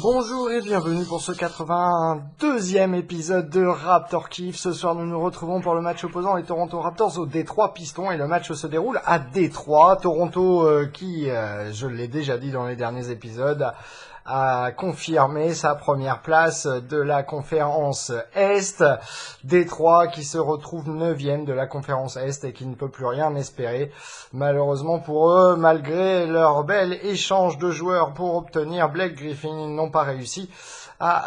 Bonjour et bienvenue pour ce 82e épisode de Raptor Kiff. Ce soir, nous nous retrouvons pour le match opposant les Toronto Raptors aux Détroit Pistons et le match se déroule à Détroit. Toronto qui, je l'ai déjà dit dans les derniers épisodes, a confirmé sa première place de la conférence Est. Détroit qui se retrouve 9e de la conférence Est et qui ne peut plus rien espérer. Malheureusement pour eux, malgré leur bel échange de joueurs pour obtenir Blake Griffin, ils n'ont pas réussi à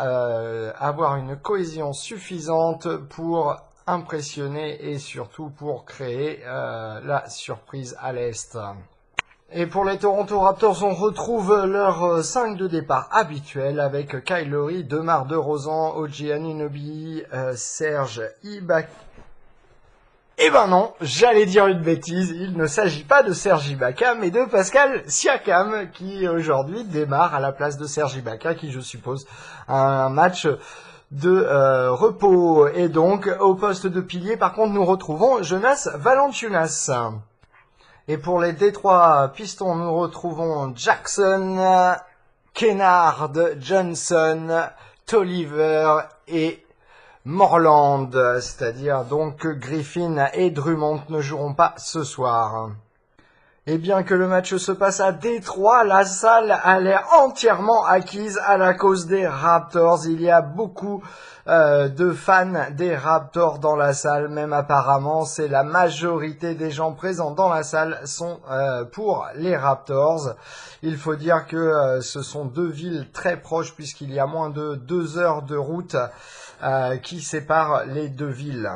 avoir une cohésion suffisante pour impressionner et surtout pour créer la surprise à l'Est. Et pour les Toronto Raptors, on retrouve leur 5 de départ habituel avec Kyle Lowry, DeMar DeRozan, OG Anunoby, Serge Ibaka. Eh ben non, j'allais dire une bêtise, il ne s'agit pas de Serge Ibaka, mais de Pascal Siakam, qui aujourd'hui démarre à la place de Serge Ibaka, qui je suppose a un match de repos. Et donc, au poste de pilier, par contre, nous retrouvons Jonas Valanciunas. Et pour les Détroit Pistons, nous retrouvons Jackson, Kennard, Johnson, Tolliver et Moreland, c'est-à-dire donc que Griffin et Drummond ne joueront pas ce soir. Et bien que le match se passe à Détroit, la salle a l'air entièrement acquise à la cause des Raptors. Il y a beaucoup de fans des Raptors dans la salle, même apparemment c'est la majorité des gens présents dans la salle sont pour les Raptors. Il faut dire que ce sont deux villes très proches puisqu'il y a moins de 2 heures de route qui séparent les deux villes.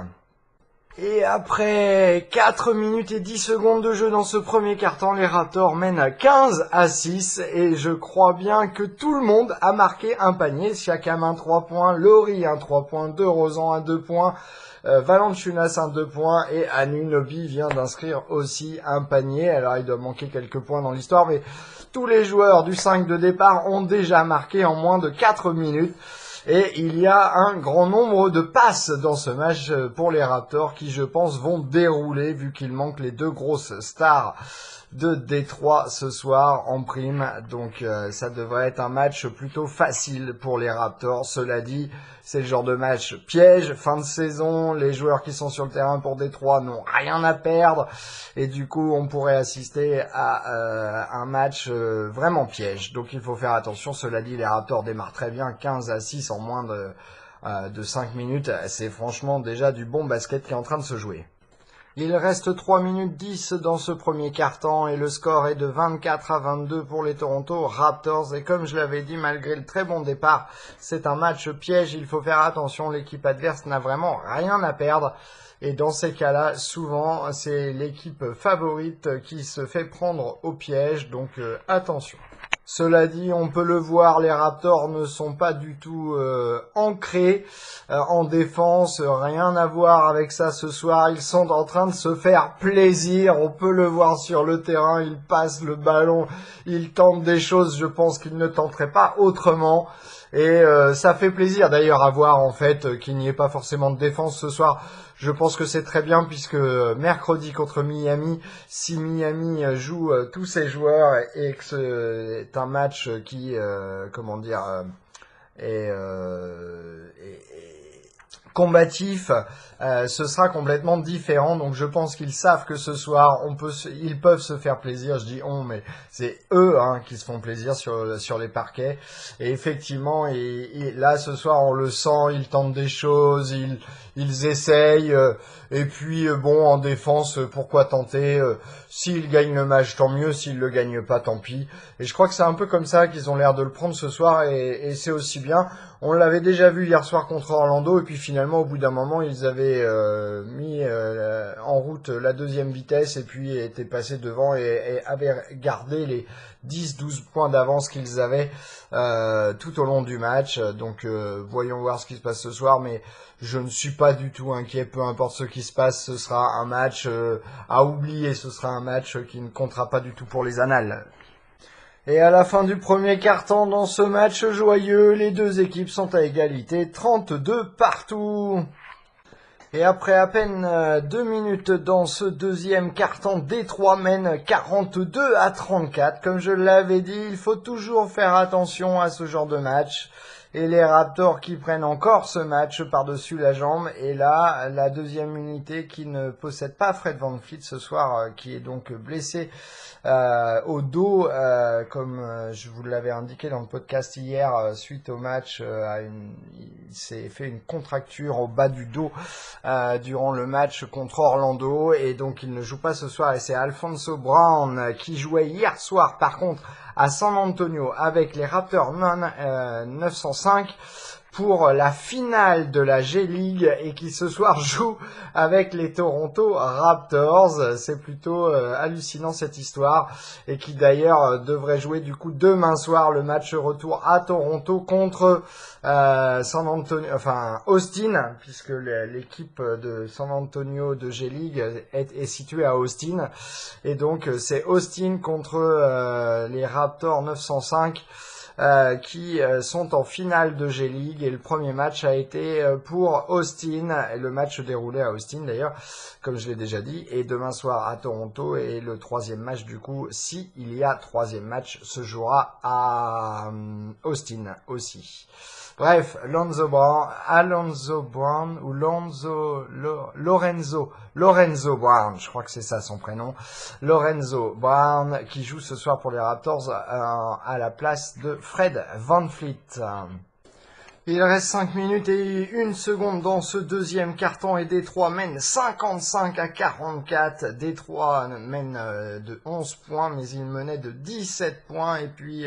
Et après 4 minutes et 10 secondes de jeu dans ce premier quart-temps, les Raptors mènent 15-6 et je crois bien que tout le monde a marqué un panier. Siakam un 3 points, Lowry un 3 points, DeRozan un 2 points, Valanciunas un 2 points et Anunoby vient d'inscrire aussi un panier. Alors il doit manquer quelques points dans l'histoire, mais tous les joueurs du 5 de départ ont déjà marqué en moins de 4 minutes. Et il y a un grand nombre de passes dans ce match pour les Raptors qui, je pense, vont dérouler vu qu'il manque les deux grosses stars de Détroit ce soir en prime. Donc ça devrait être un match plutôt facile pour les Raptors. Cela dit, c'est le genre de match piège, fin de saison. Les joueurs qui sont sur le terrain pour Détroit n'ont rien à perdre. Et du coup, on pourrait assister à un match vraiment piège. Donc il faut faire attention. Cela dit, les Raptors démarrent très bien, 15-6 en moins de 5 minutes. C'est franchement déjà du bon basket qui est en train de se jouer. Il reste 3 minutes 10 dans ce premier quart-temps et le score est de 24-22 pour les Toronto Raptors. Et comme je l'avais dit, malgré le très bon départ, c'est un match piège. Il faut faire attention, l'équipe adverse n'a vraiment rien à perdre. Et dans ces cas-là, souvent, c'est l'équipe favorite qui se fait prendre au piège. Donc attention. Cela dit, on peut le voir, les Raptors ne sont pas du tout ancrés en défense, rien à voir avec ça ce soir. Ils sont en train de se faire plaisir, on peut le voir sur le terrain, ils passent le ballon, ils tentent des choses, je pense qu'ils ne tenteraient pas autrement. Et ça fait plaisir d'ailleurs à voir en fait qu'il n'y ait pas forcément de défense ce soir. Je pense que c'est très bien puisque mercredi contre Miami, si Miami joue tous ses joueurs et que c'est un match qui, est combatif, ce sera complètement différent. Donc je pense qu'ils savent que ce soir ils peuvent se faire plaisir. Je dis on, mais c'est eux qui se font plaisir sur les parquets. Et effectivement, et là ce soir on le sent, ils tentent des choses, ils essayent. Et puis bon, en défense, pourquoi tenter s'ils gagnent le match, tant mieux. S'ils le gagnent pas, tant pis. Et je crois que c'est un peu comme ça qu'ils ont l'air de le prendre ce soir. Et c'est aussi bien. On l'avait déjà vu hier soir contre Orlando. Et puis finalement, au bout d'un moment, ils avaient mis en route la deuxième vitesse. Et puis étaient passés devant et avaient gardé les 10-12 points d'avance qu'ils avaient tout au long du match. Donc voyons voir ce qui se passe ce soir. Mais je ne suis pas du tout inquiet, peu importe ce qui se passe, ce sera un match à oublier, ce sera un match qui ne comptera pas du tout pour les annales. Et à la fin du premier quart-temps, dans ce match joyeux, les deux équipes sont à égalité, 32 partout. Et après à peine 2 minutes dans ce deuxième quart-temps, Détroit mène 42-34. Comme je l'avais dit, il faut toujours faire attention à ce genre de match. Et les Raptors qui prennent encore ce match par-dessus la jambe. Et là, la deuxième unité qui ne possède pas Fred VanVleet ce soir, qui est donc blessé au dos, comme je vous l'avais indiqué dans le podcast hier, suite au match, il s'est fait une contracture au bas du dos durant le match contre Orlando, et donc il ne joue pas ce soir, et c'est Alfonso Brown qui jouait hier soir par contre à San Antonio avec les Raptors 905 pour la finale de la G-League, et qui ce soir joue avec les Toronto Raptors. C'est plutôt hallucinant cette histoire, et qui d'ailleurs devrait jouer du coup demain soir le match retour à Toronto contre Austin, puisque l'équipe de San Antonio de G-League est située à Austin, et donc c'est Austin contre les Raptors 905 qui sont en finale de G-League, et le premier match a été pour Austin, et le match se déroulait à Austin d'ailleurs, comme je l'ai déjà dit, et demain soir à Toronto, et le troisième match du coup, si il y a troisième match, se jouera à Austin aussi. Bref, Lorenzo Brown, je crois que c'est ça son prénom, Lorenzo Brown, qui joue ce soir pour les Raptors à la place de Fred VanVleet. Il reste 5 minutes et 1 seconde dans ce deuxième quart-temps, et Détroit mène 55-44. Détroit mène de 11 points, mais il menait de 17 points, et puis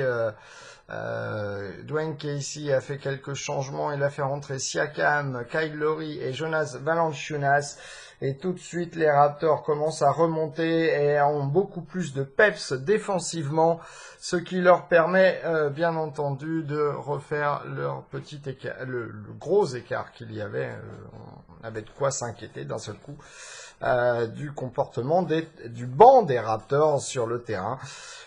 Dwayne Casey a fait quelques changements. Il a fait rentrer Siakam, Kyle Lowry et Jonas Valanciunas. Et tout de suite, les Raptors commencent à remonter et ont beaucoup plus de peps défensivement, ce qui leur permet, bien entendu, de refaire leur petit écart, le gros écart qu'il y avait. On avait de quoi s'inquiéter d'un seul coup du comportement du banc des Raptors sur le terrain,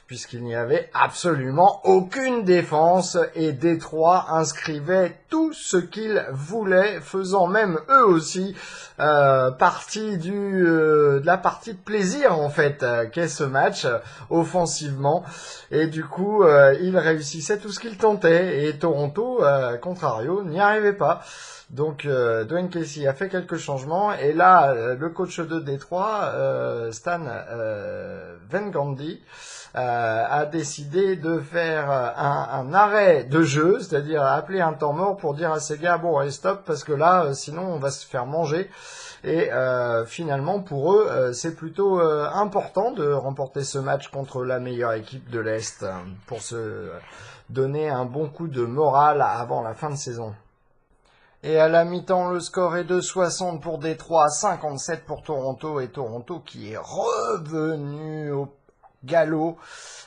puisqu'il n'y avait absolument aucune défense, et Détroit inscrivait tout ce qu'ils voulaient, faisant même eux aussi partie de la partie de plaisir en fait qu'est ce match offensivement, et du coup ils réussissaient tout ce qu'ils tentaient, et Toronto, contrario, n'y arrivait pas. Donc Dwayne Casey a fait quelques changements, et là le coach de Détroit, Stan Van Gundy, a décidé de faire un arrêt de jeu, c'est-à-dire appeler un temps mort pour dire à ces gars, bon allez stop, parce que là sinon on va se faire manger. Et finalement pour eux c'est plutôt important de remporter ce match contre la meilleure équipe de l'Est, pour se donner un bon coup de morale avant la fin de saison. Et à la mi-temps, le score est de 60 pour Détroit, 57 pour Toronto, et Toronto qui est revenu au galop.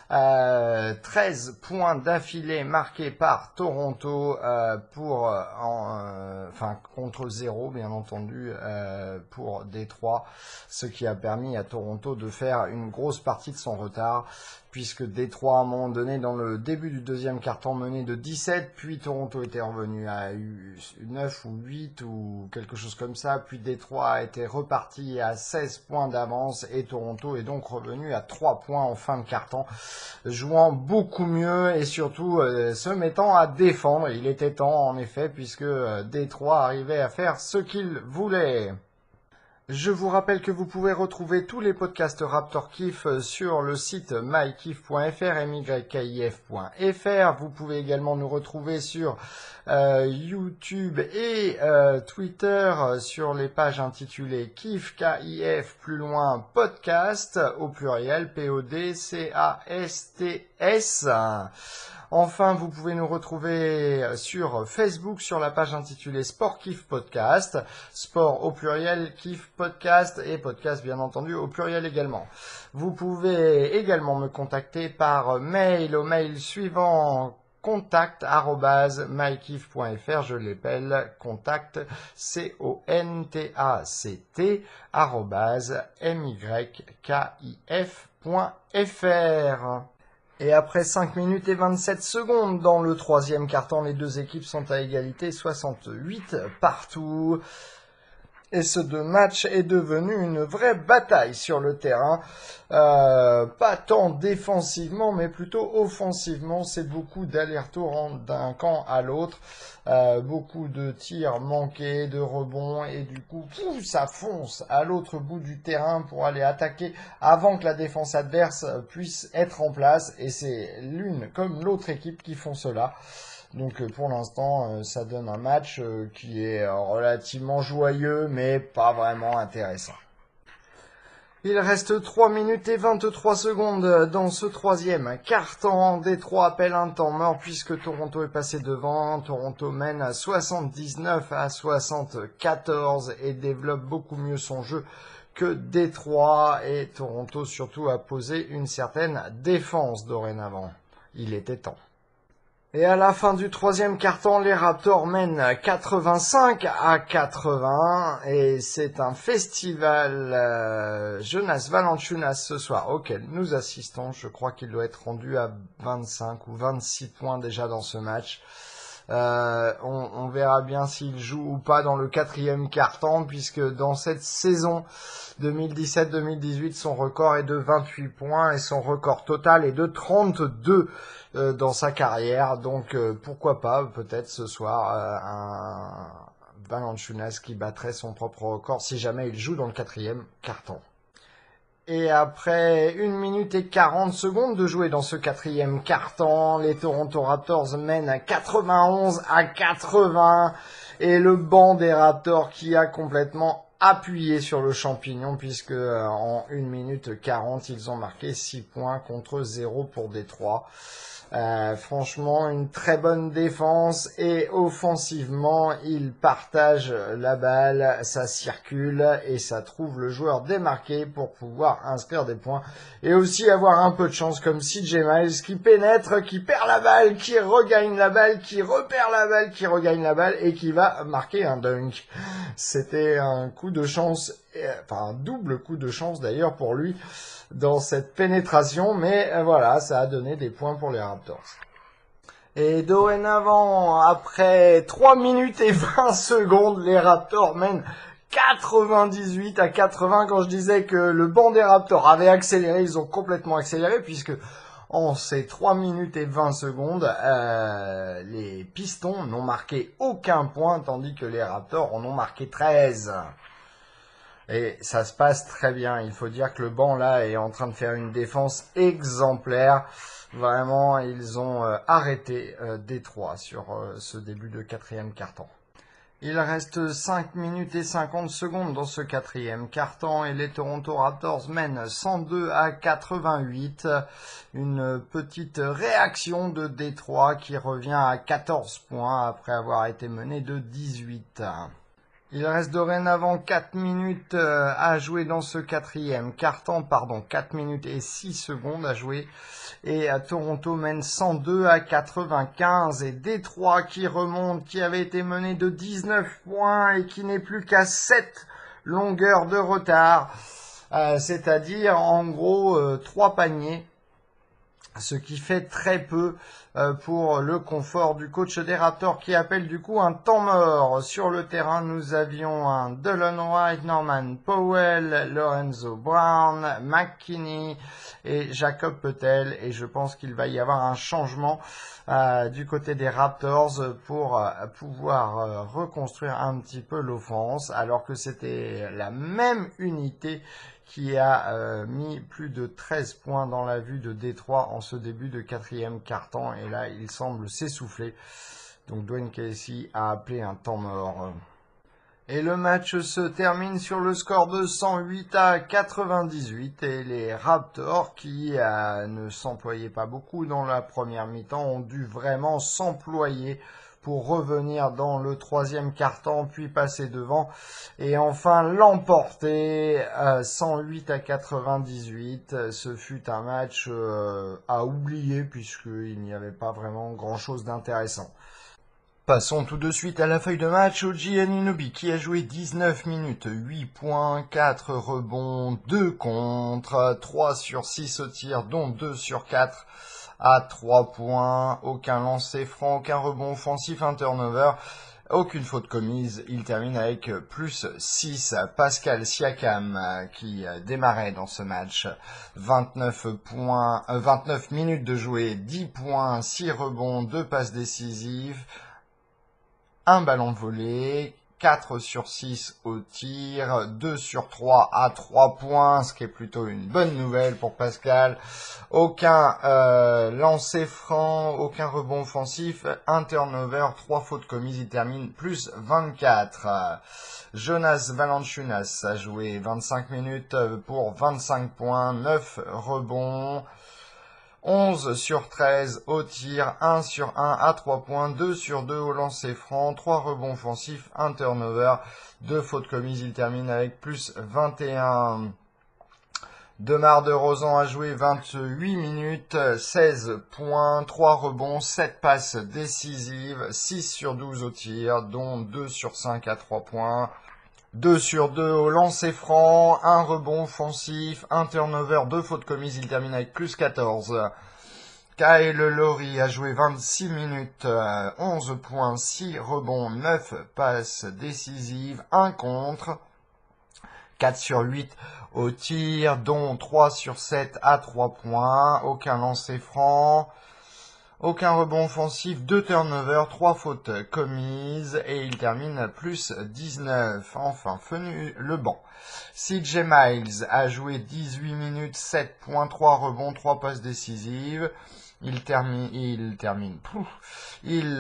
13 points d'affilée marqués par Toronto contre 0 bien entendu pour Détroit, ce qui a permis à Toronto de faire une grosse partie de son retard, puisque Détroit à un moment donné dans le début du deuxième quart-temps menait de 17, puis Toronto était revenu à 9 ou 8 ou quelque chose comme ça, puis Détroit a été reparti à 16 points d'avance, et Toronto est donc revenu à 3 points en fin de quart-temps, jouant beaucoup mieux et surtout se mettant à défendre. Il était temps en effet, puisque Détroit arrivait à faire ce qu'il voulait. Je vous rappelle que vous pouvez retrouver tous les podcasts Raptor Kiff sur le site mykiff.fr, mykif.fr. Vous pouvez également nous retrouver sur YouTube et Twitter sur les pages intitulées Kiff, K-I-F, plus loin, podcast, au pluriel, P-O-D-C-A-S-T-S. Enfin, vous pouvez nous retrouver sur Facebook sur la page intitulée Sport Kiff Podcast, sport au pluriel, Kiff Podcast, et podcast bien entendu au pluriel également. Vous pouvez également me contacter par mail au mail suivant contact@mykiff.fr, je l'appelle contact C-O-N-T-A-C-T @mykif.fr. Et après 5 minutes et 27 secondes dans le troisième quart-temps, les deux équipes sont à égalité, 68 partout. Et ce match est devenu une vraie bataille sur le terrain. Pas tant défensivement, mais plutôt offensivement. C'est beaucoup d'allers-retours d'un camp à l'autre. Beaucoup de tirs manqués, de rebonds. Et du coup, ça fonce à l'autre bout du terrain pour aller attaquer avant que la défense adverse puisse être en place. Et c'est l'une comme l'autre équipe qui font cela. Donc pour l'instant, ça donne un match qui est relativement joyeux, mais pas vraiment intéressant. Il reste 3 minutes et 23 secondes dans ce troisième quart-temps. Détroit appelle un temps mort puisque Toronto est passé devant. Toronto mène à 79 à 74 et développe beaucoup mieux son jeu que Détroit. Et Toronto surtout a posé une certaine défense dorénavant. Il était temps. Et à la fin du troisième quart-temps, les Raptors mènent 85 à 80 et c'est un festival Jonas Valanciunas ce soir auquel nous assistons. Je crois qu'il doit être rendu à 25 ou 26 points déjà dans ce match. On verra bien s'il joue ou pas dans le quatrième quart-temps puisque dans cette saison 2017-2018, son record est de 28 points et son record total est de 32 dans sa carrière. Donc pourquoi pas peut-être ce soir un Valanciunas qui battrait son propre record si jamais il joue dans le quatrième quart-temps. Et après 1 minute et 40 secondes de jouer dans ce quatrième quart-temps, les Toronto Raptors mènent à 91 à 80 et le banc des Raptors qui a complètement appuyé sur le champignon puisque en 1 minute 40 ils ont marqué 6 points contre 0 pour Détroit. Franchement, une très bonne défense et offensivement, il partage la balle, ça circule et ça trouve le joueur démarqué pour pouvoir inscrire des points et aussi avoir un peu de chance comme CJ Miles qui pénètre, qui perd la balle, qui regagne la balle, qui repère la balle, qui regagne la balle et qui va marquer un dunk. C'était un coup de chance, enfin un double coup de chance d'ailleurs pour lui dans cette pénétration, mais voilà, ça a donné des points pour les Raptors. Et dorénavant, après 3 minutes et 20 secondes, les Raptors mènent 98 à 80. Quand je disais que le banc des Raptors avait accéléré, ils ont complètement accéléré, puisque en ces 3 minutes et 20 secondes, les Pistons n'ont marqué aucun point, tandis que les Raptors en ont marqué 13. Et ça se passe très bien. Il faut dire que le banc là est en train de faire une défense exemplaire. Vraiment, ils ont arrêté Détroit sur ce début de quatrième quart-temps. Il reste 5 minutes et 50 secondes dans ce quatrième quart-temps et les Toronto Raptors mènent 102 à 88. Une petite réaction de Détroit qui revient à 14 points après avoir été mené de 18. Il reste dorénavant 4 minutes à jouer dans ce quatrième quart-temps, 4 minutes et 6 secondes à jouer. Et Toronto mène 102 à 95 et Détroit qui remonte, qui avait été mené de 19 points et qui n'est plus qu'à 7 longueurs de retard. C'est-à-dire en gros 3 paniers. Ce qui fait très peu pour le confort du coach des Raptors qui appelle du coup un temps mort. Sur le terrain, nous avions un Delon Wright, Norman Powell, Lorenzo Brown, McKinney et Jacob Poeltl. Et je pense qu'il va y avoir un changement du côté des Raptors pour pouvoir reconstruire un petit peu l'offense, alors que c'était la même unité qui a mis plus de 13 points dans la vue de Détroit en ce début de quatrième quart-temps. Et là, il semble s'essouffler. Donc Dwayne Casey a appelé un temps mort. Et le match se termine sur le score de 108 à 98. Et les Raptors, qui ne s'employaient pas beaucoup dans la première mi-temps, ont dû vraiment s'employer pour revenir dans le troisième quart-temps, puis passer devant et enfin l'emporter 108 à 98. Ce fut un match à oublier puisqu'il n'y avait pas vraiment grand-chose d'intéressant. Passons tout de suite à la feuille de match. OG Anunoby qui a joué 19 minutes, 8 points, 4 rebonds, 2 contre, 3 sur 6 au tir, dont 2 sur 4 à 3 points, aucun lancer franc, aucun rebond offensif, un turnover. Aucune faute commise, il termine avec plus 6. Pascal Siakam qui démarrait dans ce match, 29 minutes de jouer, 10 points, 6 rebonds, 2 passes décisives, un ballon volé, 4 sur 6 au tir, 2 sur 3 à 3 points, ce qui est plutôt une bonne nouvelle pour Pascal. Aucun lancer franc, aucun rebond offensif, un turnover, 3 fautes commises, il termine plus 24. Jonas Valanciunas a joué 25 minutes pour 25 points, 9 rebonds. 11 sur 13 au tir, 1 sur 1 à 3 points, 2 sur 2 au lancer franc, 3 rebonds offensifs, 1 turnover, 2 fautes commises, il termine avec plus 21. DeMar DeRozan a joué 28 minutes, 16 points, 3 rebonds, 7 passes décisives, 6 sur 12 au tir, dont 2 sur 5 à 3 points. 2 sur 2 au lancer franc, 1 rebond offensif, 1 turnover, 2 fautes commises, il termine avec plus 14. Kyle Lowry a joué 26 minutes, 11 points, 6 rebonds, 9 passes décisives, 1 contre, 4 sur 8 au tir, dont 3 sur 7 à 3 points, aucun lancer franc. Aucun rebond offensif, 2 turnovers, 3 fautes commises et il termine plus 19. Enfin, venu le banc. CJ Miles a joué 18 minutes, 7 points, 3 rebonds, 3 passes décisives. Il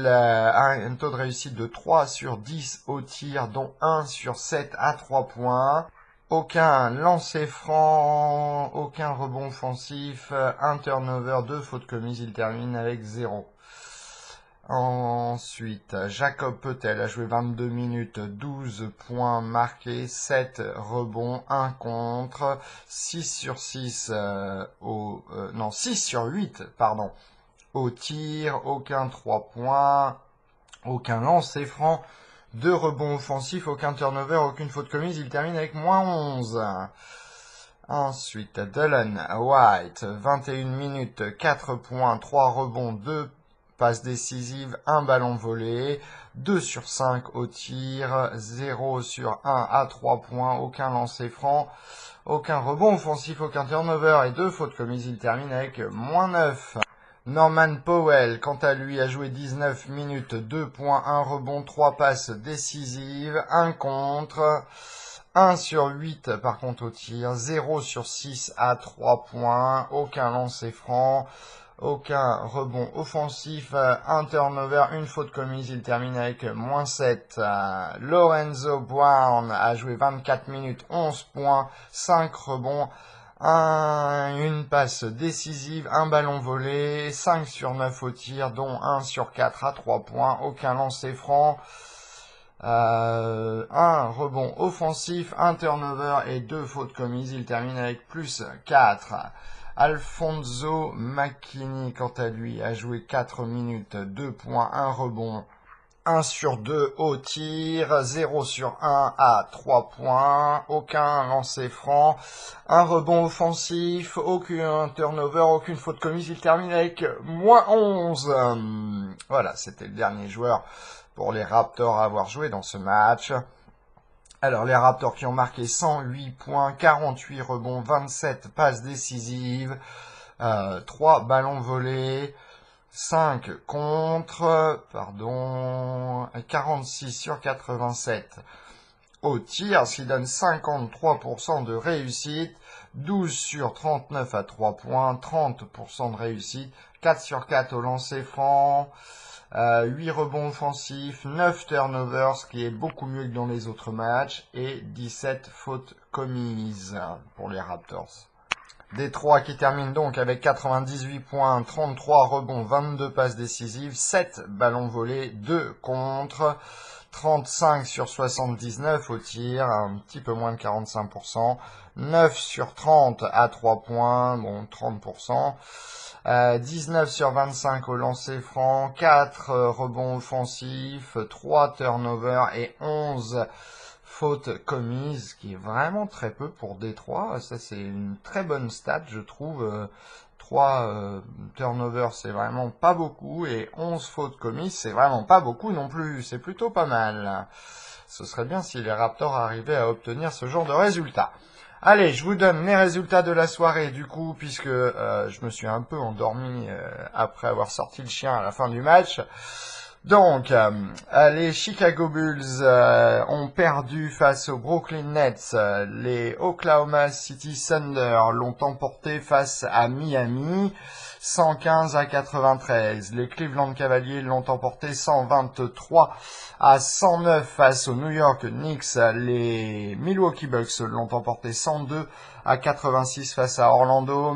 a un taux de réussite de 3 sur 10 au tir, dont 1 sur 7 à 3 points. Aucun lancer franc, aucun rebond offensif, un turnover, 2 fautes commises, il termine avec 0. Ensuite, Jacob Poeltl a joué 22 minutes, 12 points marqués, 7 rebonds, 1 contre, 6 sur 6 6 sur 8, pardon, au tir, aucun 3 points, aucun lancer franc. 2 rebonds offensifs, aucun turnover, aucune faute commise, il termine avec moins 11. Ensuite, Delon White, 21 minutes, 4 points, 3 rebonds, 2 passes décisives, 1 ballon volé, 2 sur 5 au tir, 0 sur 1 à 3 points, aucun lancer franc, aucun rebond offensif, aucun turnover et 2 fautes commises, il termine avec moins 9. Norman Powell, quant à lui, a joué 19 minutes, 2 points, 1 rebond, 3 passes décisives, 1 contre, 1 sur 8 par contre au tir, 0 sur 6 à 3 points, aucun lancer franc, aucun rebond offensif, 1 turnover, 1 faute commise, il termine avec moins 7. Lorenzo Brown a joué 24 minutes, 11 points, 5 rebonds, une passe décisive, un ballon volé, 5 sur 9 au tir, dont 1 sur 4 à 3 points, aucun lancer franc, un rebond offensif, un turnover et 2 fautes commises, il termine avec plus 4. Alfonso McKinney, quant à lui, a joué 4 minutes, 2 points, 1 rebond, 1 sur 2 au tir, 0 sur 1 à 3 points, aucun lancer franc, un rebond offensif, aucun turnover, aucune faute commise, il termine avec moins 11. Voilà, c'était le dernier joueur pour les Raptors à avoir joué dans ce match. Alors, les Raptors qui ont marqué 108 points, 48 rebonds, 27 passes décisives, 3 ballons volés, 5 contre, 46 sur 87 au tir, ce qui donne 53% de réussite, 12 sur 39 à 3 points, 30% de réussite, 4 sur 4 au lancer franc, 8 rebonds offensifs, 9 turnovers, ce qui est beaucoup mieux que dans les autres matchs, et 17 fautes commises pour les Raptors. Détroit qui termine donc avec 98 points, 33 rebonds, 22 passes décisives, 7 ballons volés, 2 contre, 35 sur 79 au tir, un petit peu moins de 45%, 9 sur 30 à 3 points, bon 30%, 19 sur 25 au lancer franc, 4 rebonds offensifs, 3 turnovers et 11 fautes commises, qui est vraiment très peu pour Détroit. Ça, c'est une très bonne stat, je trouve. 3 turnovers, c'est vraiment pas beaucoup, et 11 fautes commises, c'est vraiment pas beaucoup non plus, c'est plutôt pas mal. Ce serait bien si les Raptors arrivaient à obtenir ce genre de résultat. Allez, je vous donne les résultats de la soirée du coup, puisque je me suis un peu endormi après avoir sorti le chien à la fin du match. Donc, les Chicago Bulls ont perdu face aux Brooklyn Nets. Les Oklahoma City Thunder l'ont emporté face à Miami, 115-93. Les Cleveland Cavaliers l'ont emporté 123-109 face aux New York Knicks. Les Milwaukee Bucks l'ont emporté 102-86 face à Orlando.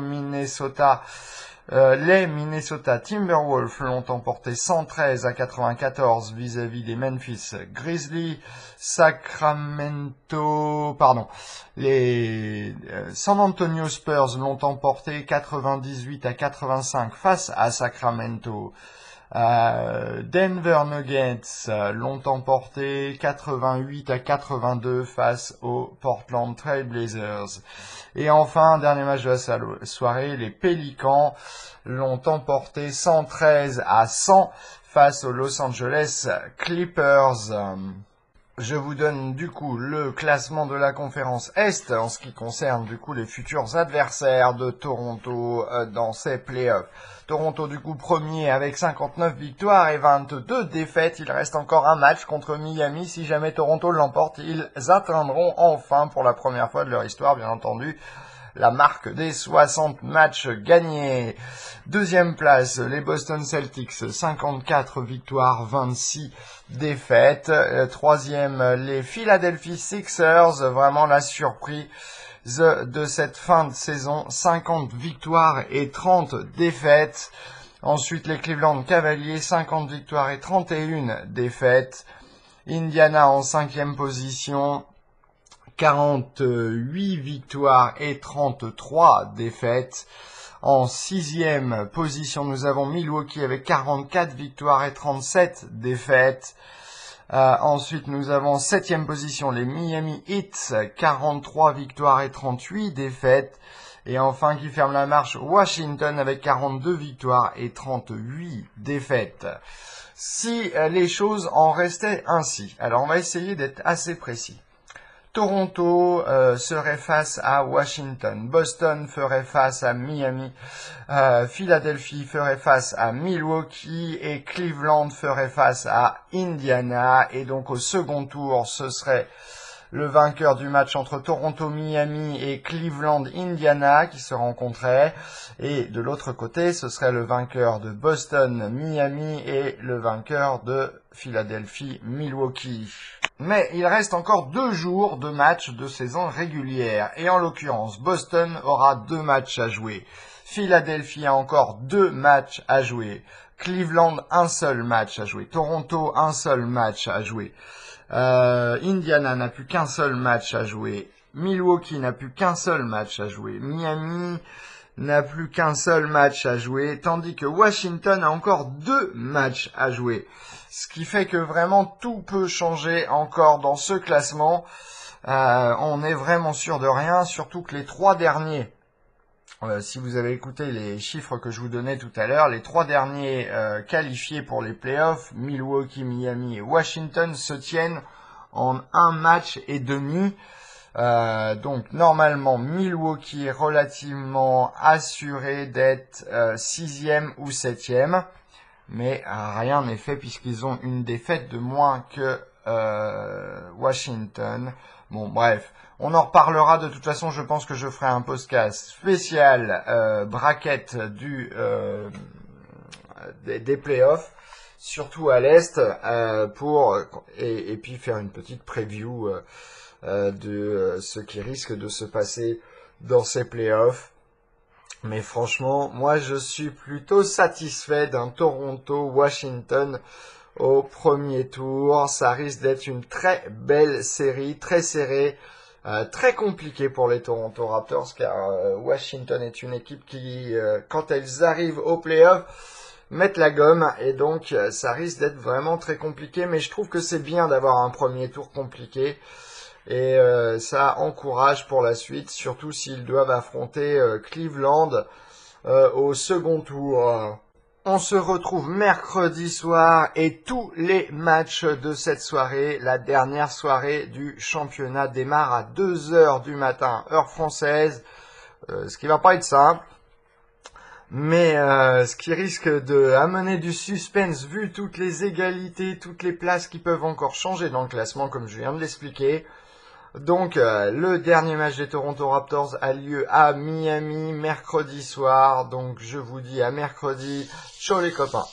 Les Minnesota Timberwolves l'ont emporté 113-94 vis-à-vis des Memphis Grizzlies. Les San Antonio Spurs l'ont emporté 98-85 face à Sacramento. Denver Nuggets l'ont emporté 88-82 face aux Portland Trail Blazers. Et enfin, dernier match de la soirée, les Pelicans l'ont emporté 113-100 face aux Los Angeles Clippers. Je vous donne du coup le classement de la conférence Est en ce qui concerne du coup les futurs adversaires de Toronto dans ces playoffs. Toronto du coup premier avec 59 victoires et 22 défaites. Il reste encore un match contre Miami. Si jamais Toronto l'emporte, ils atteindront enfin pour la première fois de leur histoire bien entendu la marque des 60 matchs gagnés. Deuxième place, les Boston Celtics, 54 victoires, 26 défaites. Troisième, les Philadelphia Sixers, vraiment la surprise de cette fin de saison, 50 victoires et 30 défaites. Ensuite, les Cleveland Cavaliers, 50 victoires et 31 défaites. Indiana en cinquième position, 48 victoires et 33 défaites. En sixième position, nous avons Milwaukee avec 44 victoires et 37 défaites. Ensuite, nous avons en septième position les Miami Heat, 43 victoires et 38 défaites. Et enfin, qui ferme la marche, Washington avec 42 victoires et 38 défaites. Si les choses en restaient ainsi, alors on va essayer d'être assez précis. Toronto serait face à Washington, Boston ferait face à Miami, Philadelphie ferait face à Milwaukee et Cleveland ferait face à Indiana. Et donc au second tour, ce serait le vainqueur du match entre Toronto, Miami et Cleveland, Indiana qui se rencontraient. Et de l'autre côté, ce serait le vainqueur de Boston, Miami et le vainqueur de Philadelphie, Milwaukee. Mais il reste encore 2 jours de matchs de saison régulière. Et en l'occurrence, Boston aura 2 matchs à jouer. Philadelphie a encore 2 matchs à jouer. Cleveland, un seul match à jouer. Toronto, un seul match à jouer. Indiana n'a plus qu'un seul match à jouer. Milwaukee n'a plus qu'un seul match à jouer. Miami n'a plus qu'un seul match à jouer. Tandis que Washington a encore 2 matchs à jouer. Ce qui fait que vraiment tout peut changer encore dans ce classement. On est vraiment sûr de rien, surtout que les 3 derniers, si vous avez écouté les chiffres que je vous donnais tout à l'heure, les 3 derniers qualifiés pour les playoffs, Milwaukee, Miami et Washington, se tiennent en 1 match et demi. Donc normalement Milwaukee est relativement assuré d'être 6e ou 7e. Mais rien n'est fait puisqu'ils ont une défaite de moins que Washington. Bon, bref, on en reparlera de toute façon. Je pense que je ferai un podcast spécial bracket des playoffs, surtout à l'Est, et puis faire une petite preview de ce qui risque de se passer dans ces playoffs. Mais franchement, moi je suis plutôt satisfait d'un Toronto-Washington au premier tour. Ça risque d'être une très belle série, très serrée, très compliquée pour les Toronto Raptors, car Washington est une équipe qui, quand elles arrivent au playoff, mettent la gomme, et donc ça risque d'être vraiment très compliqué. Mais je trouve que c'est bien d'avoir un premier tour compliqué. Et ça encourage pour la suite, surtout s'ils doivent affronter Cleveland au second tour. On se retrouve mercredi soir et tous les matchs de cette soirée, la dernière soirée du championnat, démarre à 2 heures du matin, heure française, ce qui va pas être simple, mais ce qui risque de amener du suspense vu toutes les égalités, toutes les places qui peuvent encore changer dans le classement comme je viens de l'expliquer. Donc le dernier match des Toronto Raptors a lieu à Miami mercredi soir. Donc je vous dis à mercredi. Ciao les copains.